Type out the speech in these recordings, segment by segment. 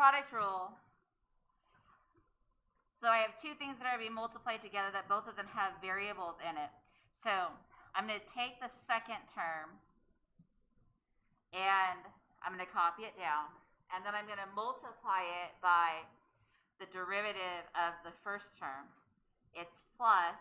product rule. So I have two things that are being multiplied together that both of them have variables in it. So I'm going to take the second term and I'm going to copy it down. And then I'm going to multiply it by the derivative of the first term. It's plus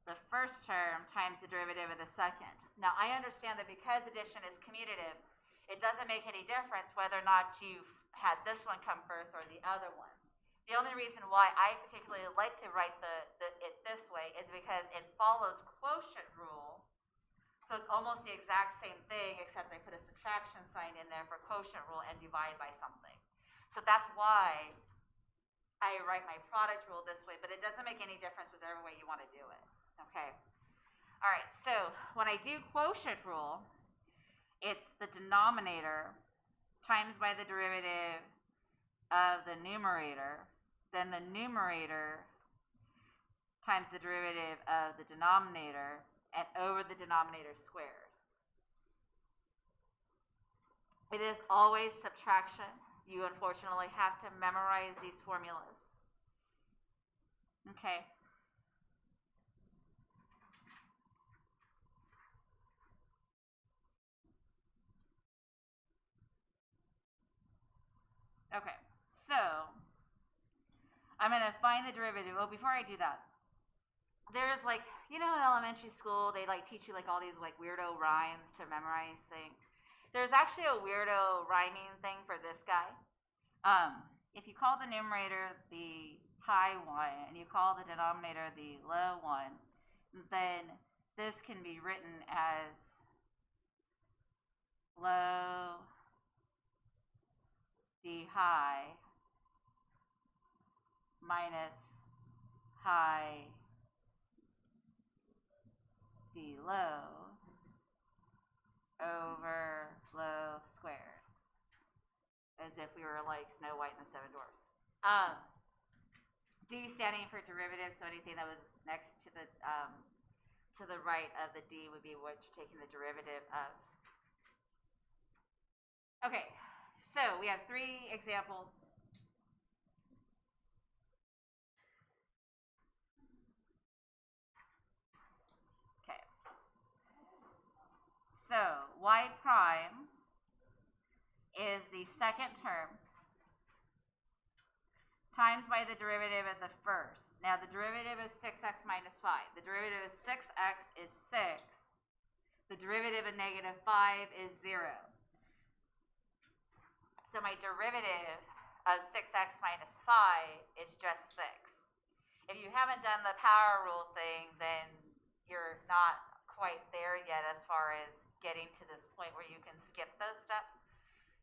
the first term times the derivative of the second. Now I understand that because addition is commutative, it doesn't make any difference whether or not you've had this one come first or the other one. The only reason why I particularly like to write it this way is because it follows quotient rule. So it's almost the exact same thing, except I put a subtraction sign in there for quotient rule and divide by something. So that's why I write my product rule this way, but it doesn't make any difference whichever way you want to do it. Okay. All right, so when I do quotient rule, it's the denominator times by the derivative of the numerator, then the numerator times the derivative of the denominator, and over the denominator squared. It is always subtraction. You unfortunately have to memorize these formulas. Okay. Okay, so I'm going to find the derivative. Oh, before I do that, there's like, in elementary school, they like teach you like all these like weirdo rhymes to memorize things. There's actually a weirdo rhyming thing for this guy. If you call the numerator the high one and you call the denominator the low one, then this can be written as low d high minus high d low over low squared, as if we were like Snow White and the Seven Dwarfs. D standing for derivative, so anything that was next to the right of the D would be what you're taking the derivative of. Okay, so we have three examples. Okay. So y prime is the second term times by the derivative of the first. Now the derivative of 6x minus 5. The derivative of 6x is 6. The derivative of negative 5 is 0. So my derivative of 6x minus 5 is just 6. If you haven't done the power rule thing, then you're not quite there yet as far as getting to this point where you can skip those steps.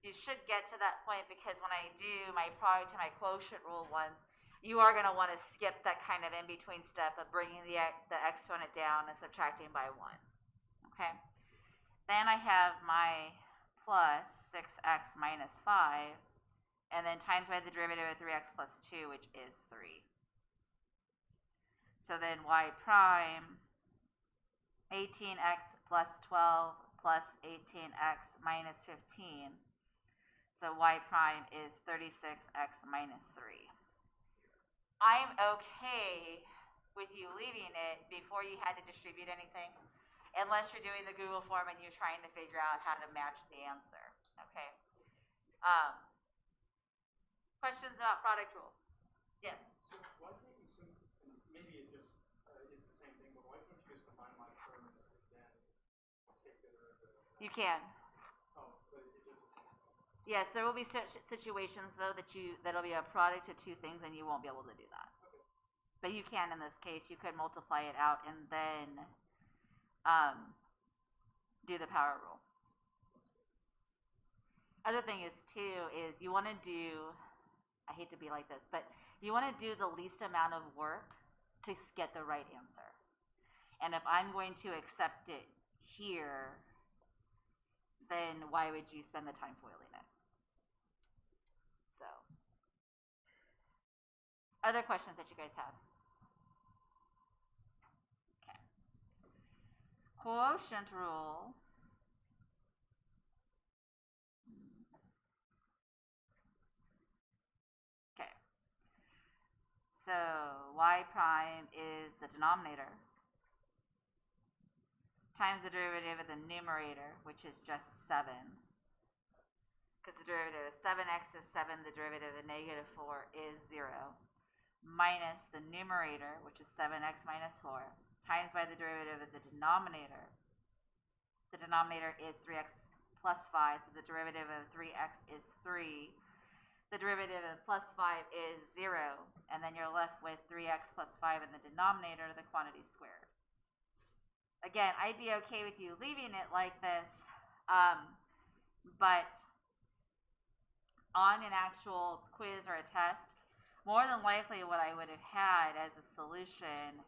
You should get to that point because when I do my product to my quotient rule ones, you are going to want to skip that kind of in-between step of bringing the exponent down and subtracting by 1. Okay? Then I have my plus 6x minus 5, and then times by the derivative of 3x plus 2, which is 3. So then y prime, 18x plus 12 plus 18x minus 15. So y prime is 36x minus 3. I'm okay with you leaving it before you had to distribute anything, unless you're doing the Google form and you're trying to figure out how to match the answer. Okay. Questions about product rule? Yes. So why can't you maybe it just is the same thing, but why can't you just combine my terms and then take the derivative? You can. Oh, but it just is the same. Yes, there will be situations though that'll be a product of two things, and you won't be able to do that. Okay. But you can in this case. You could multiply it out and then do the power rule. Other thing is too is you want to do, I hate to be like this, but you want to do the least amount of work to get the right answer. And if I'm going to accept it here, then why would you spend the time foiling it? So, other questions that you guys have? Okay. Quotient rule. y prime is the denominator times the derivative of the numerator, which is just 7. Because the derivative of 7x is 7, the derivative of negative 4 is 0. Minus the numerator, which is 7x minus 4, times by the derivative of the denominator. The denominator is 3x plus 5, so the derivative of 3x is 3. The derivative of plus 5 is 0, and then you're left with 3x plus 5 in the denominator, the quantity squared. Again, I'd be okay with you leaving it like this, but on an actual quiz or a test, more than likely what I would have had as a solution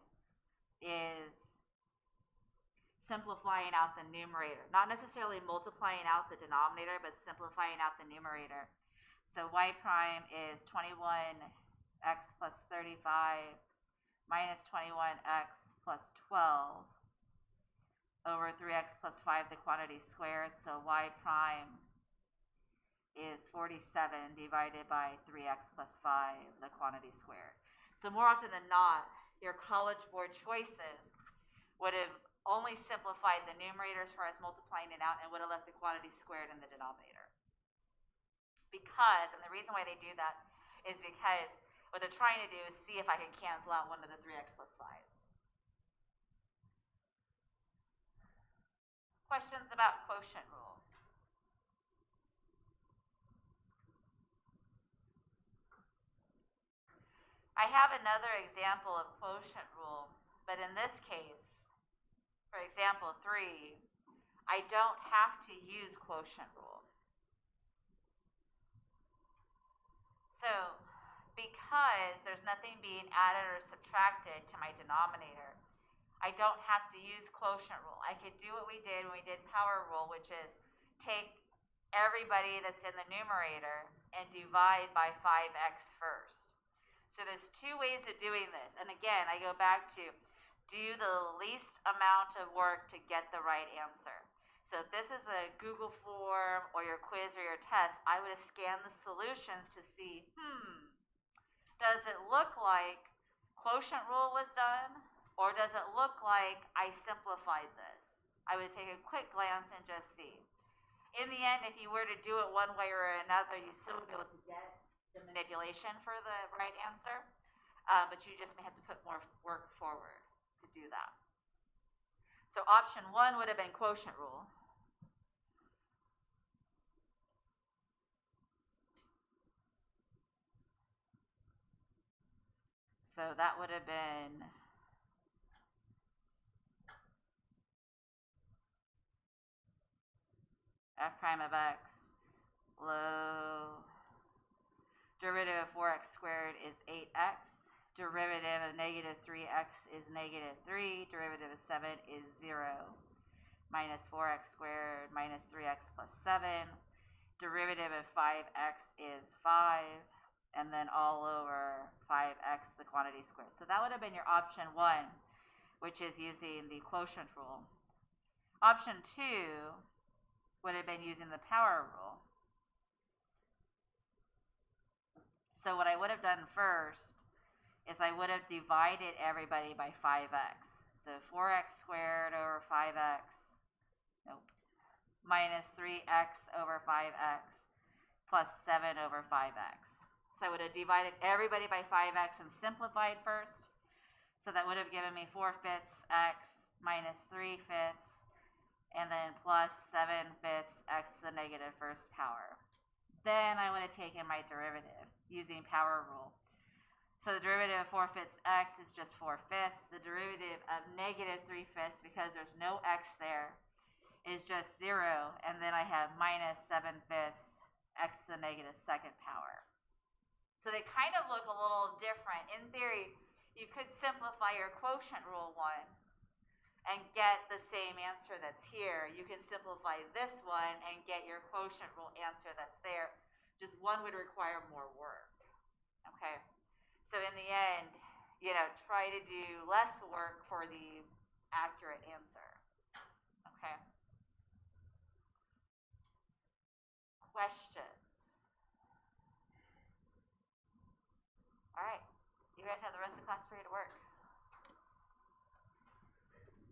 is simplifying out the numerator. Not necessarily multiplying out the denominator, but simplifying out the numerator. So y prime is 21x plus 35 minus 21x plus 12 over 3x plus 5, the quantity squared. So y prime is 47 divided by 3x plus 5, the quantity squared. So more often than not, your College Board choices would have only simplified the numerator as far as multiplying it out and would have left the quantity squared in the denominator. Because, and the reason why they do that is because what they're trying to do is see if I can cancel out one of the 3x plus 5s. Questions about quotient rule? I have another example of quotient rule, but in this case, for example 3, I don't have to use quotient rule. So, because there's nothing being added or subtracted to my denominator, I don't have to use quotient rule. I could do what we did when we did power rule, which is take everybody that's in the numerator and divide by 5x first. So there's two ways of doing this. And again, I go back to do the least amount of work to get the right answer. So if this is a Google form or your quiz or your test, I would have scanned the solutions to see, does it look like quotient rule was done? Or does it look like I simplified this? I would take a quick glance and just see. In the end, if you were to do it one way or another, you still would be able to get the manipulation for the right answer, but you just may have to put more work forward to do that. So option 1 would have been quotient rule. So that would have been f prime of x, low, derivative of 4x squared is 8x, derivative of negative 3x is negative 3, derivative of 7 is 0, minus 4x squared minus 3x plus 7, derivative of 5x is 5, and then all over 5x, the quantity squared. So that would have been your option 1, which is using the quotient rule. Option 2 would have been using the power rule. So what I would have done first is I would have divided everybody by 5x. So 4x squared over 5x, minus 3x over 5x, plus 7 over 5x. So I would have divided everybody by 5x and simplified first. So that would have given me 4/5 x minus 3/5, and then plus 7/5 x to the negative first power. Then I would have taken my derivative using power rule. So the derivative of 4/5 x is just 4/5. The derivative of negative 3/5, because there's no x there, is just 0. And then I have minus 7/5 x to the negative second power. So they kind of look a little different. In theory, you could simplify your quotient rule 1 and get the same answer that's here. You can simplify this one and get your quotient rule answer that's there. Just one would require more work. Okay? So in the end, try to do less work for the accurate answer. Okay? Questions? All right. You guys have the rest of the class period to work.